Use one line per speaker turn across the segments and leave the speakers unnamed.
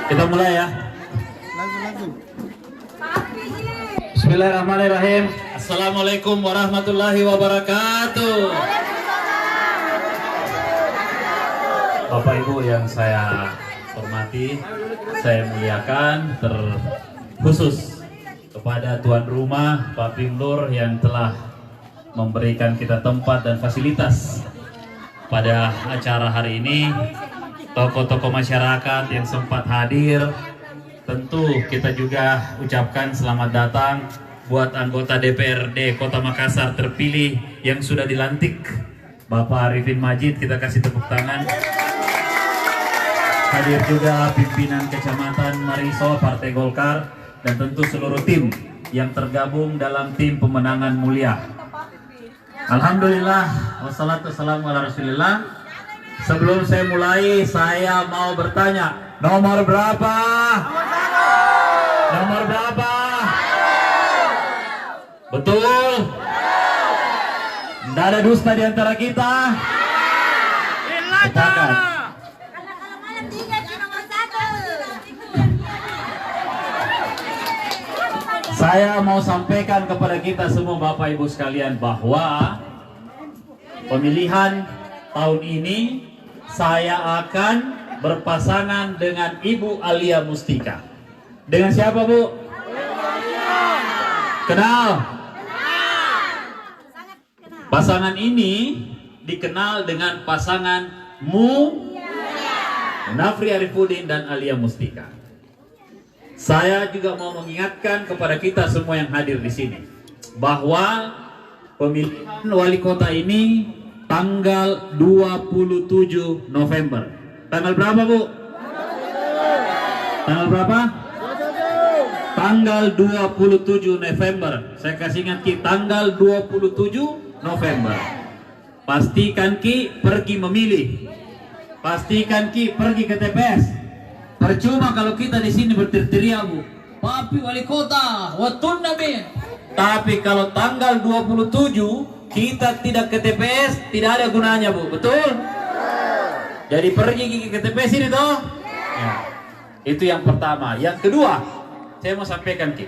Kita mulai ya. Bismillahirrahmanirrahim. Assalamualaikum warahmatullahi wabarakatuh. Bapak Ibu yang saya hormati, saya muliakan, terkhusus kepada tuan rumah Pak Pimlur yang telah memberikan kita tempat dan fasilitas pada acara hari ini. Tokoh-tokoh masyarakat yang sempat hadir, tentu kita juga ucapkan selamat datang buat anggota DPRD Kota Makassar terpilih yang sudah dilantik, Bapak Arifin Majid. Kita kasih tepuk tangan. Hadir juga pimpinan Kecamatan Mariso Partai Golkar dan tentu seluruh tim yang tergabung dalam tim pemenangan mulia. Alhamdulillah, wassalatu wassalamu ala rasulillah. Sebelum saya mulai, saya mau bertanya, nomor berapa? Nomor berapa? Betul? Tidak ada dusta di antara kita? Sepakat. Saya mau sampaikan kepada kita semua Bapak Ibu sekalian bahwa pemilihan tahun ini saya akan berpasangan dengan Ibu Alia Mustika. Dengan siapa, Bu? Kenal? Pasangan ini dikenal dengan pasangan Munafri Arifudin dan Alia Mustika. Saya juga mau mengingatkan kepada kita semua yang hadir di sini bahwa pemilihan wali kota ini tanggal 27 November. Tanggal berapa, Bu? Tanggal berapa? Tanggal 27 November. Saya kasih ingat Ki, tanggal 27 November. Pastikan Ki pergi memilih. Pastikan Ki pergi ke TPS. Percuma kalau kita di sini berteriak, Bu, Papi wali kota, watun nabi. Tapi kalau tanggal 27 kita tidak ke TPS, tidak ada gunanya, Bu. Betul? Jadi pergi ke TPS ini toh? Ya. Itu yang pertama. Yang kedua, saya mau sampaikan Ki.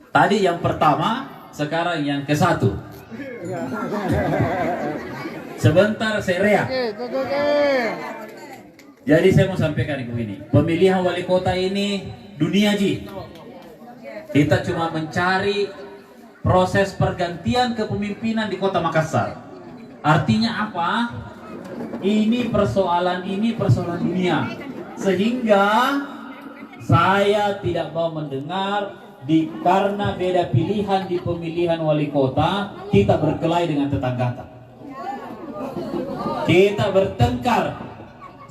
Tadi yang pertama, sekarang yang ke satu. Sebentar saya reak. Jadi saya mau sampaikan begini. Pemilihan wali kota ini dunia, Ji. Kita cuma mencari proses pergantian kepemimpinan di Kota Makassar. Artinya apa? Ini persoalan dunia. Sehingga saya tidak mau mendengar karena beda pilihan di pemilihan wali kota kita berkelahi dengan tetangga. Kita bertengkar,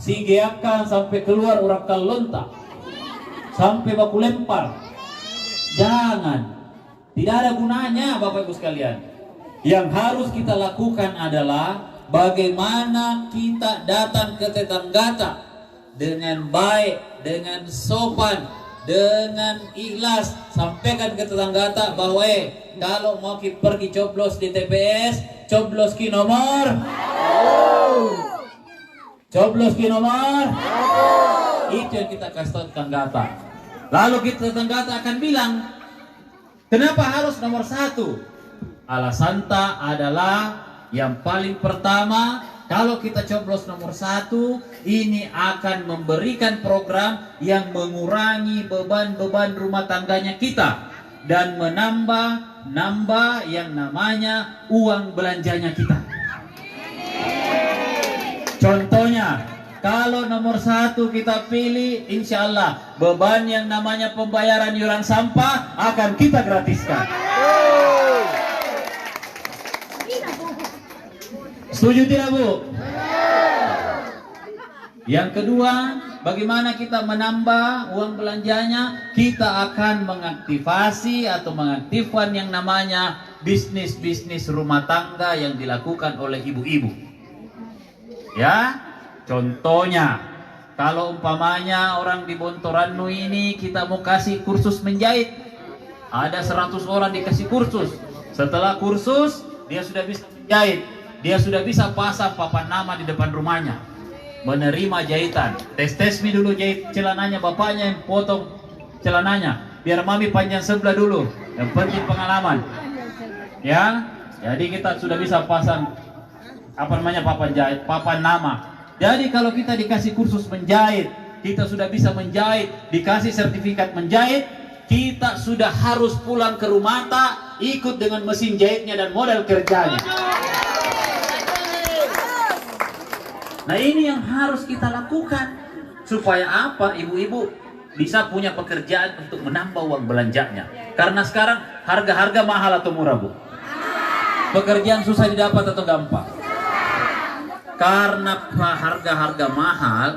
sigeakan sampai keluar urak kalonta, sampai baku lempar. Jangan. Tidak ada gunanya, Bapak Ibu sekalian. Yang harus kita lakukan adalah bagaimana kita datang ke tetangga dengan baik, dengan sopan, dengan ikhlas. Sampaikan ke tetangga bahwa kalau mau pergi coblos di TPS, coblos ki nomor. Coblos ki nomor. Itu yang kita kasih tahu tetangga. Lalu kita tetangga akan bilang, kenapa harus nomor 1? Alasan adalah yang paling pertama, kalau kita coblos nomor 1, ini akan memberikan program yang mengurangi beban-beban rumah tangganya kita dan menambah yang namanya uang belanjanya kita. Contohnya, kalau nomor 1 kita pilih, insya Allah beban yang namanya pembayaran iuran sampah akan kita gratiskan. Setuju tidak, Bu? Yang kedua, bagaimana kita menambah uang belanjanya? Kita akan mengaktifasi atau mengaktifkan yang namanya bisnis rumah tangga yang dilakukan oleh ibu-ibu. Ya, contohnya, kalau umpamanya orang di Bontoranu ini kita mau kasih kursus menjahit, ada 100 orang dikasih kursus. Setelah kursus, dia sudah bisa menjahit, dia sudah bisa pasang papan nama di depan rumahnya. menerima jahitan. Tes mi dulu jahit celananya, bapaknya yang potong celananya. Biar mami panjang sebelah dulu. Yang penting pengalaman. Ya, jadi kita sudah bisa pasang papan jahit, papan nama. Jadi kalau kita dikasih kursus menjahit, kita sudah bisa menjahit, dikasih sertifikat menjahit, kita sudah harus pulang ke rumah ikut dengan mesin jahitnya dan modal kerjanya. Nah, ini yang harus kita lakukan supaya apa? Ibu-ibu bisa punya pekerjaan untuk menambah uang belanjanya. Karena sekarang harga-harga mahal atau murah, Bu? Pekerjaan susah didapat atau gampang? Karena harga-harga mahal,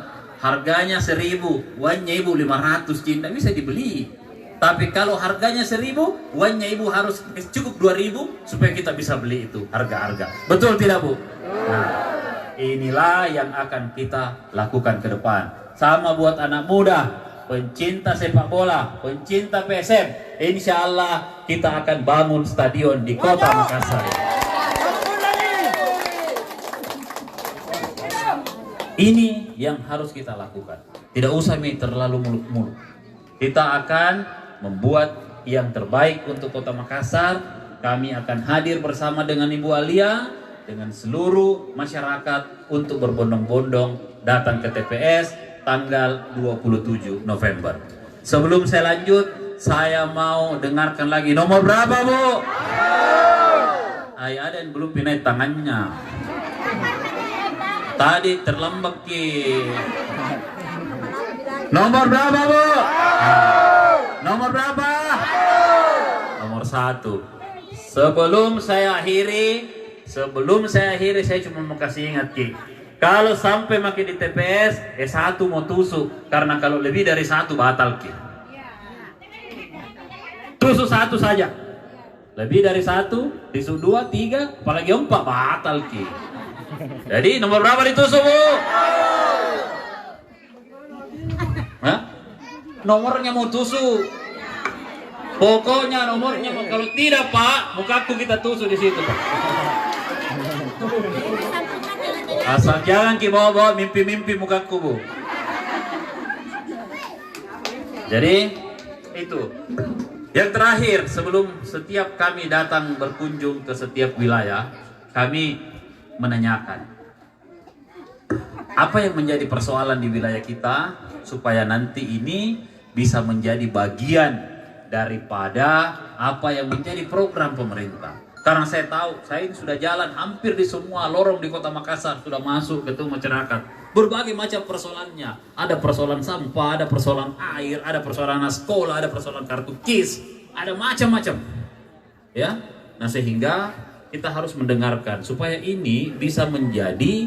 harganya 1.000, uangnya ibu 500, tidak bisa dibeli. Tapi kalau harganya 1.000, uangnya ibu harus cukup 2.000 supaya kita bisa beli itu harga-harga. Betul tidak, Bu? Nah, inilah yang akan kita lakukan ke depan. Sama buat anak muda, pencinta sepak bola, pencinta PSM. Insya Allah kita akan bangun stadion di kota Makassar. Ini yang harus kita lakukan. Tidak usah terlalu muluk-muluk. Kita akan membuat yang terbaik untuk kota Makassar. Kami akan hadir bersama dengan Ibu Alia, dengan seluruh masyarakat untuk berbondong-bondong datang ke TPS tanggal 27 November. Sebelum saya lanjut, saya mau dengarkan lagi nomor berapa, Bu? Ada yang belum pindah tangannya. Tadi terlembek ki. Nomor berapa, Bu? Nomor berapa? Nomor 1. Sebelum saya akhiri, saya cuma mau kasih ingat ki. Kalau sampai makin di TPS, S1 mau tusuk. Karena kalau lebih dari 1 batal ki. Tusuk 1 saja. Lebih dari 1, tusuk 2, 3, apalagi 4 batal ki. Jadi nomor berapa ditusuk, Bu? Hah? Nomornya mau tusuk. Pokoknya nomornya, kalau tidak, Pak, mukaku kita tusuk di situ, Pak. Asal jangan ki bawa-bawa mimpi-mimpi mukaku, Bu. Jadi itu. Yang terakhir, sebelum setiap kami datang berkunjung ke setiap wilayah, kami menanyakan apa yang menjadi persoalan di wilayah kita supaya nanti ini bisa menjadi bagian daripada apa yang menjadi program pemerintah. Karena saya tahu, saya ini sudah jalan hampir di semua lorong di kota Makassar, sudah masuk ketemu masyarakat. Berbagai macam persoalannya. Ada persoalan sampah, ada persoalan air, ada persoalan sekolah, ada persoalan kartu KIS, ada macam-macam. Ya, nah sehingga kita harus mendengarkan supaya ini bisa menjadi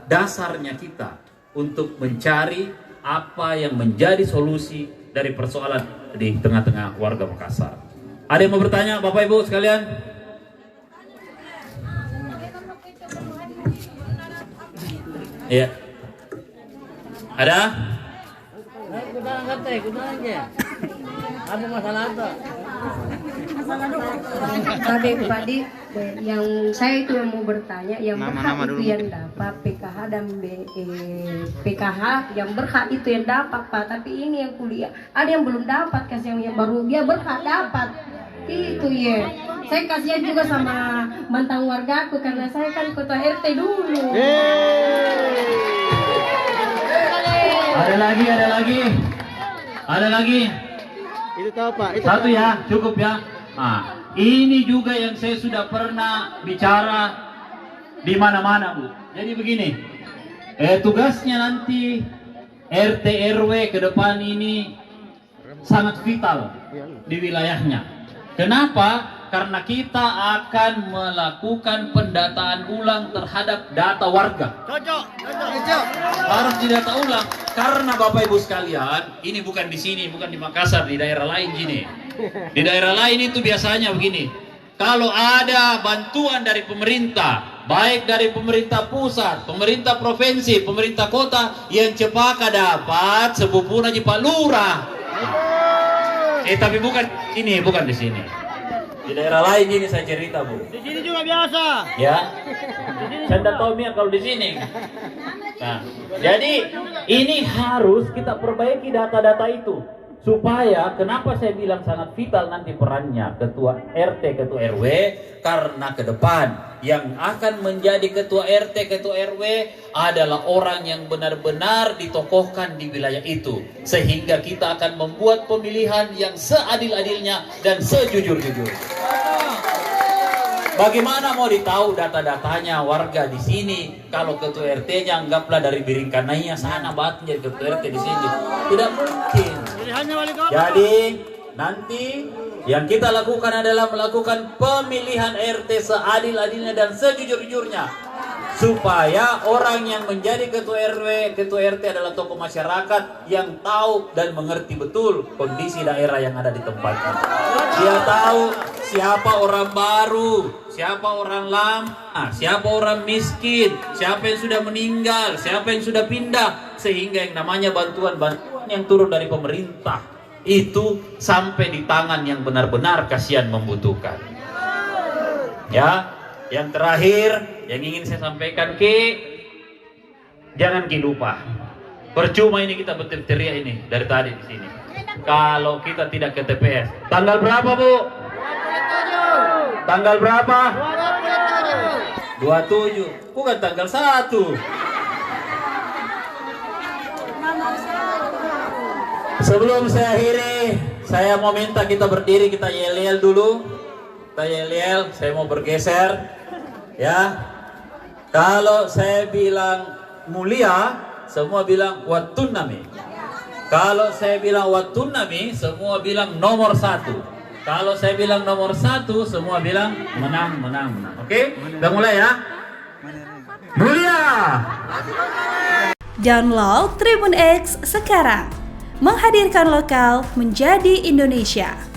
dasarnya kita untuk mencari apa yang menjadi solusi dari persoalan di tengah-tengah warga Makassar. Ada yang mau bertanya, Bapak Ibu sekalian? Iya. Ada?
Apa masalah itu?
Tadi yang saya itu yang mau bertanya, yang berhak itu yang dapat PKH dan PKH yang berhak itu yang dapat, Pak. Tapi ini yang kuliah ada yang belum dapat, kasih yang baru dia berhak dapat. Itu ya. Saya kasihan juga sama mantan wargaku karena saya kan ketua RT dulu.
Ada lagi.
Itu tahu, Pak. Itu
Satu
tahu.
ya, cukup ya. Nah, ini juga yang saya sudah pernah bicara di mana-mana, Bu. Jadi begini, tugasnya nanti RT RW ke depan ini sangat vital di wilayahnya. Kenapa? Karena kita akan melakukan pendataan ulang terhadap data warga.
Cocok.
Harus didata ulang. Karena Bapak Ibu sekalian, ini bukan di sini, bukan di Makassar, di daerah lain gini. Di daerah lain itu biasanya begini. Kalau ada bantuan dari pemerintah, baik dari pemerintah pusat, pemerintah provinsi, pemerintah kota, yang cepaka dapat sepupuna Pak Lurah. Tapi bukan ini, bukan di sini. Di daerah lain ini saya cerita, Bu.
Di sini juga biasa.
Ya. Saya tidak tahu Mia kalau di sini. Nah, jadi ini harus kita perbaiki data-data itu. Supaya, kenapa saya bilang sangat vital nanti perannya ketua RT, ketua RW, karena ke depan yang akan menjadi ketua RT, ketua RW adalah orang yang benar-benar ditokohkan di wilayah itu. Sehingga kita akan membuat pemilihan yang seadil-adilnya dan sejujur-jujurnya. Bagaimana mau ditahu data-datanya warga di sini kalau ketua RT-nya anggaplah dari Biringkanainya sana banget jadi ketua RT di sini? Tidak mungkin. Jadi nanti yang kita lakukan adalah melakukan pemilihan RT seadil-adilnya dan sejujur-jujurnya. Supaya orang yang menjadi ketua RW, ketua RT adalah tokoh masyarakat yang tahu dan mengerti betul kondisi daerah yang ada di tempatnya. Dia tahu siapa orang baru, siapa orang lama, siapa orang miskin, siapa yang sudah meninggal, siapa yang sudah pindah. Sehingga yang namanya bantuan-bantuan yang turun dari pemerintah itu sampai di tangan yang benar-benar kasihan membutuhkan. Ya, yang terakhir yang ingin saya sampaikan jangan lupa. Percuma ini kita berteriak ini dari tadi di sini. Kalau kita tidak ke TPS, tanggal berapa Bu? Tanggal berapa? 27. Bukan tanggal 1. Sebelum saya akhiri, saya mau minta kita berdiri, kita yel-yel dulu. Kita yel-yel, saya mau bergeser. Ya. Kalau saya bilang mulia, semua bilang watunami. Kalau saya bilang watunami, semua bilang nomor 1. Kalau saya bilang nomor 1, semua bilang menang, menang, menang. Oke? Kita mulai ya. Mulia.
Download Tribun X sekarang. Menghadirkan lokal menjadi Indonesia.